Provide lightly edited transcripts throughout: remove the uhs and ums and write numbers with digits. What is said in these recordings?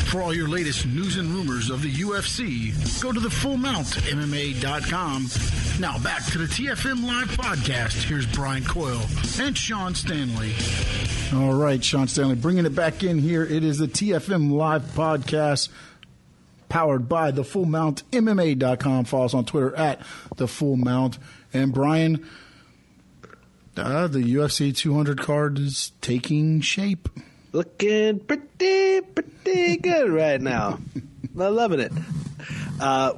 For all your latest news and rumors of the UFC, go to thefullmountmma.com. Now back to the TFM Live podcast. Here's Brian Coyle and Sean Stanley. All right, Sean Stanley, bringing it back in here. It is the TFM Live podcast powered by thefullmountmma.com. Follow us on Twitter at thefullmount. And Brian, the UFC 200 card is taking shape. Looking pretty good right now. I'm loving it.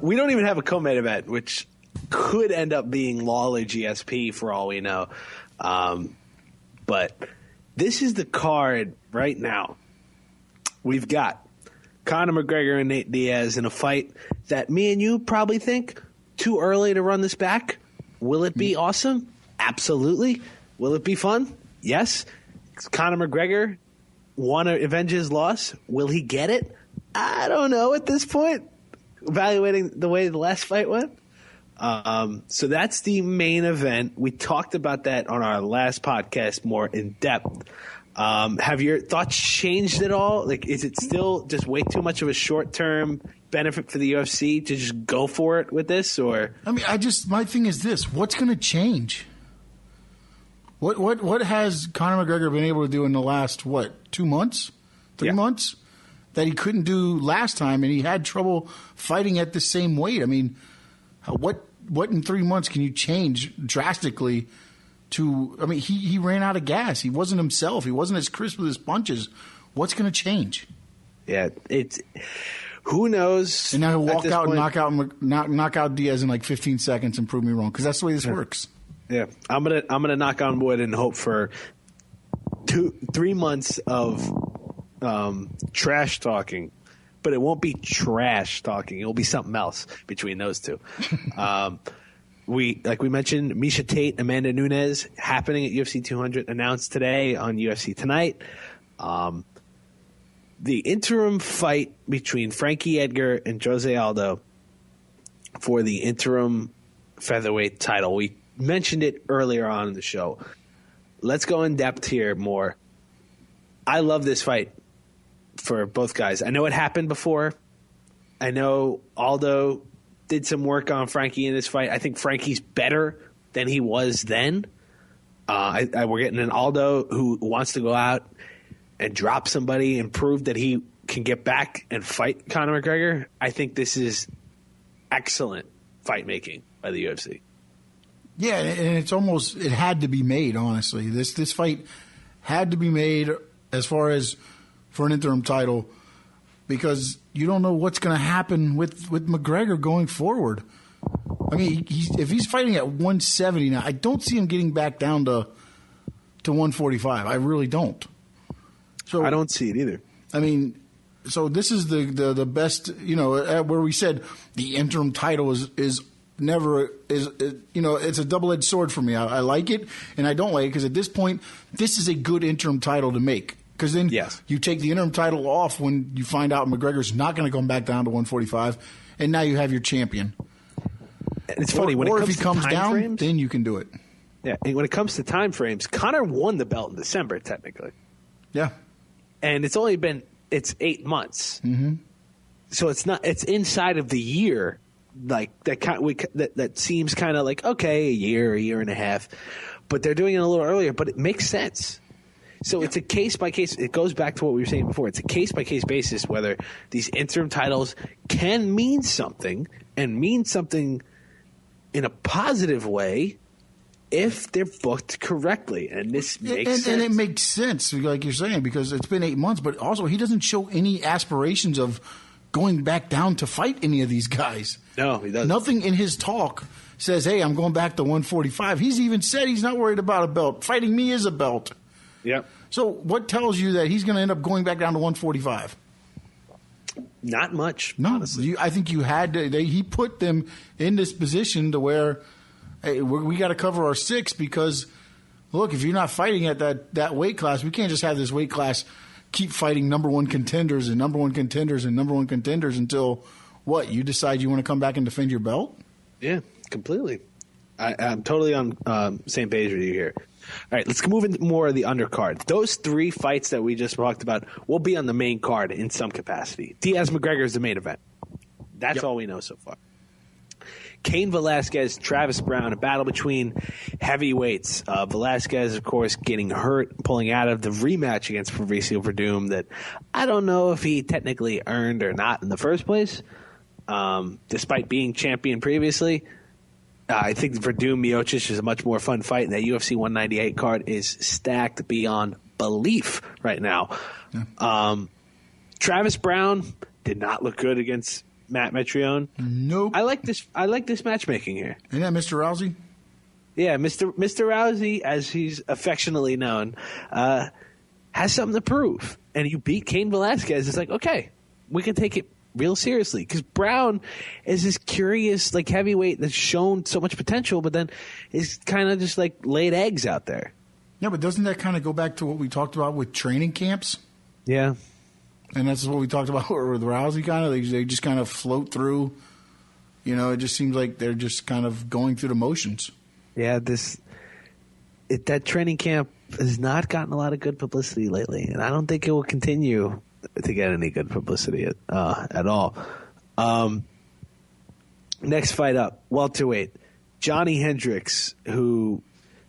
We don't even have a co-main event, which could end up being Lawler GSP for all we know. But this is the card right now. We've got Conor McGregor and Nate Diaz in a fight that me and you probably think too early to run this back. Will it be awesome? Absolutely. Will it be fun? Yes. Conor McGregor want to avenge his loss. Will he get it? I don't know at this point, evaluating the way the last fight went. So that's the main event. We talked about that on our last podcast more in depth. Have your thoughts changed at all? Like, is it still just way too much of a short-term benefit for the UFC to just go for it with this? Or I mean, my thing is this: what's going to change? What has Conor McGregor been able to do in the last 2 months, 3 months that he couldn't do last time, and he had trouble fighting at the same weight? I mean, what in 3 months can you change drastically? He ran out of gas. He wasn't himself. He wasn't as crisp with his punches. What's going to change? Yeah, who knows? And now he'll walk out and knock out Diaz in like 15 seconds and prove me wrong, because that's the way this works. Yeah, I'm gonna knock on wood and hope for 3 months of trash talking, but it won't be trash talking. It'll be something else between those two. We mentioned, Miesha Tate, Amanda Nunes happening at UFC 200, announced today on UFC Tonight. The interim fight between Frankie Edgar and Jose Aldo for the interim featherweight title. We mentioned it earlier on in the show. Let's go in depth here more. I love this fight for both guys. I know it happened before. I know Aldo did some work on Frankie in this fight. I think Frankie's better than he was then. We're getting an Aldo who wants to go out and drop somebody and prove that he can get back and fight Conor McGregor. I think this is excellent fight making by the UFC. Yeah, and it had to be made, honestly. This fight had to be made as far as for an interim title, because you don't know what's going to happen with McGregor going forward. I mean, if he's fighting at 170 now, I don't see him getting back down to 145. I really don't. So I don't see it either. I mean, so this is the best, where we said the interim title is it's a double-edged sword for me. I like it and I don't like it, because at this point, this is a good interim title to make. Because then you take the interim title off when you find out McGregor's not going to come back down to 145, and now you have your champion. And it's funny, if he comes down, then you can do it. Yeah, and when it comes to time frames, Conor won the belt in December, technically. Yeah. And it's 8 months. Mm-hmm. So it's inside of the year. Like that seems kind of like, okay, a year and a half, but they're doing it a little earlier, but it makes sense. So it's a case by case. It goes back to what we were saying before. It's a case by case basis whether these interim titles can mean something, and mean something in a positive way if they're booked correctly. And this makes sense. And it makes sense, like you're saying, because it's been 8 months, but also he doesn't show any aspirations of going back down to fight any of these guys. No, he doesn't. Nothing in his talk says, hey, I'm going back to 145. He's even said he's not worried about a belt. Fighting me is a belt. Yep. So what tells you that he's going to end up going back down to 145? Not much. No, honestly. I think you had to. He put them in this position to where, hey, we got to cover our 6, because, look, if you're not fighting at that weight class, we can't just have this weight class keep fighting number one contenders and number one contenders and number one contenders until, what, you decide you want to come back and defend your belt? Yeah, completely. I'm totally on same page with you here. All right, let's move into more of the undercard. Those 3 fights that we just talked about will be on the main card in some capacity. Diaz-McGregor is the main event. That's all we know so far. Cain Velasquez, Travis Brown, a battle between heavyweights. Velasquez, of course, getting hurt, pulling out of the rematch against Fabricio Verdum that I don't know if he technically earned or not in the first place, despite being champion previously. I think Verdum Miocic is a much more fun fight, and that UFC 198 card is stacked beyond belief right now. Yeah. Travis Brown did not look good against Matt Mitrione. Nope. I like this matchmaking here. Isn't that Mr. Rousey? Yeah, Mr. Rousey, as he's affectionately known, has something to prove. And you beat Cain Velasquez. It's like, okay, we can take it real seriously, because Brown is this curious, like, heavyweight that's shown so much potential, but then is kind of just like laid eggs out there. Yeah, but doesn't that kind of go back to what we talked about with training camps? Yeah, and that's what we talked about with Rousey. Kind of, they just kind of float through. You know, it just seems like they're just kind of going through the motions. Yeah, that training camp has not gotten a lot of good publicity lately, and I don't think it will continue to get any good publicity at all. Next fight up, welterweight, Johnny Hendricks, who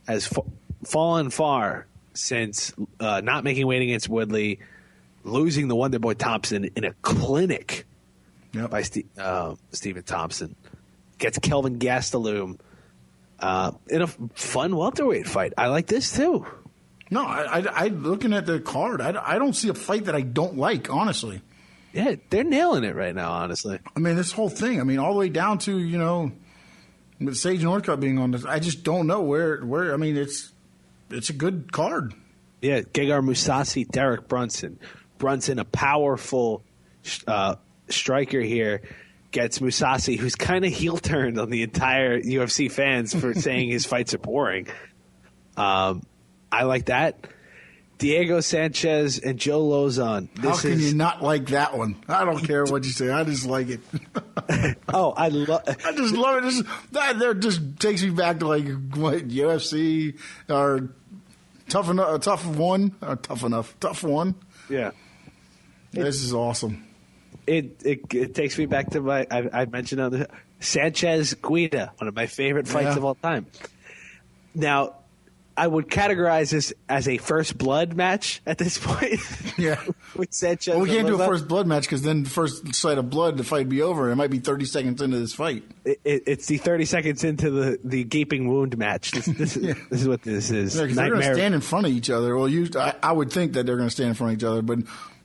has fallen far since not making weight against Woodley, losing the Wonder Boy Thompson in a clinic by Stephen Thompson. Gets Kelvin Gastelum in a fun welterweight fight. I like this too. No, I looking at the card, I don't see a fight that I don't like, honestly. Yeah, they're nailing it right now, honestly. I mean, this whole thing, all the way down to, with Sage Northcutt being on this, I just don't know where I mean, it's a good card. Yeah, Gegard Mousasi, Derek Brunson. Brunson, a powerful striker here, gets Mousasi, who's kind of heel turned on the entire UFC fans for saying his fights are boring. I like that. Diego Sanchez and Joe Lozon. How can you not like that one? I don't care what you say. I just like it. I just love it. That just takes me back to like what UFC or tough one. Yeah, this is awesome. It takes me back to I mentioned on the Sanchez Guida, one of my favorite fights of all time. Now, I would categorize this as a first blood match at this point. Yeah. With Sanchez. Well, we can't do a first blood match because then the first sight of blood, the fight would be over. It might be 30 seconds into this fight. It's the 30 seconds into the gaping wound match. This is what this is. Yeah, because they're going to stand in front of each other. Well, I would think that they're going to stand in front of each other, but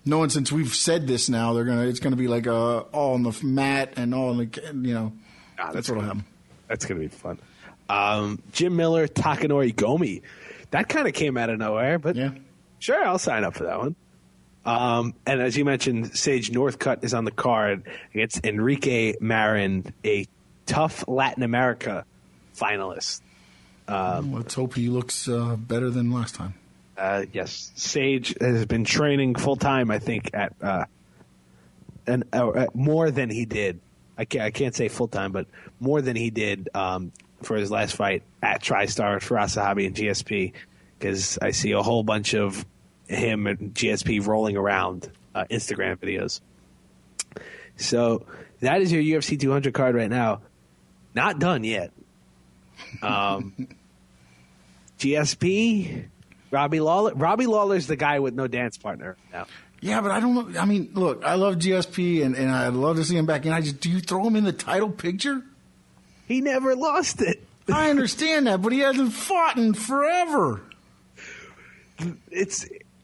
knowing since we've said this now, it's going to be like all on the mat and all on the, that's what'll happen. That's going to be fun. Jim Miller, Takanori Gomi. That kind of came out of nowhere, but sure, I'll sign up for that one. And as you mentioned, Sage Northcutt is on the card against Enrique Marin, a tough Latin America finalist. Let's hope he looks better than last time. Yes, Sage has been training full time, I think, at more than he did. I can't say full time, but more than he did for his last fight at TriStar for Asahabi and GSP, because I see a whole bunch of him and GSP rolling around Instagram videos. So that is your UFC 200 card right now. Not done yet. GSP, Robbie Lawler. Robbie Lawler's the guy with no dance partner now. Yeah, but I don't know. I mean, look, I love GSP, and I'd love to see him back in. Do you throw him in the title picture? He never lost it. I understand that, but he hasn't fought in forever.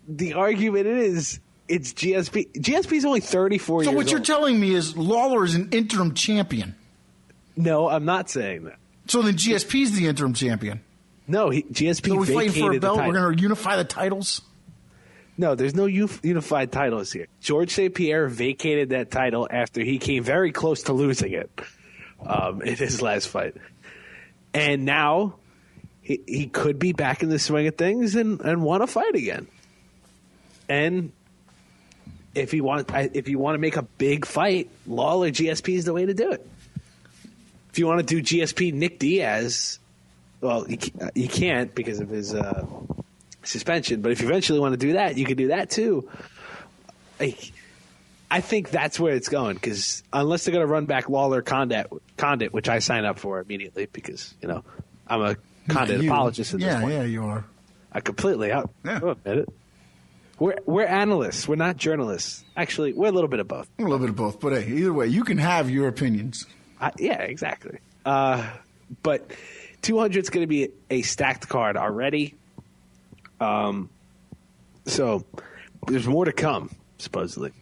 The argument is it's GSP. GSP's only 34 years old. So what you're telling me is Lawler is an interim champion? No, I'm not saying that. So then GSP's the interim champion? No, GSP so we're vacated fighting for a belt? the title. We're going to unify the titles? No, there's no unified titles here. George St-Pierre vacated that title after he came very close to losing it in his last fight. And now he could be back in the swing of things and want to fight again. And if you want to make a big fight, Lawler GSP is the way to do it. If you want to do GSP Nick Diaz, Well, you can't because of his suspension. But if you eventually want to do that, you can do that too. I think that's where it's going, because unless they're going to run back Lawler Condit, which I sign up for immediately because, I'm a Condit apologist at this point. Yeah, you are. I completely I'll admit it. We're analysts. We're not journalists. Actually, we're a little bit of both. A little bit of both. But hey, either way, you can have your opinions. Yeah, exactly. But 200 is going to be a stacked card already. So there's more to come, supposedly.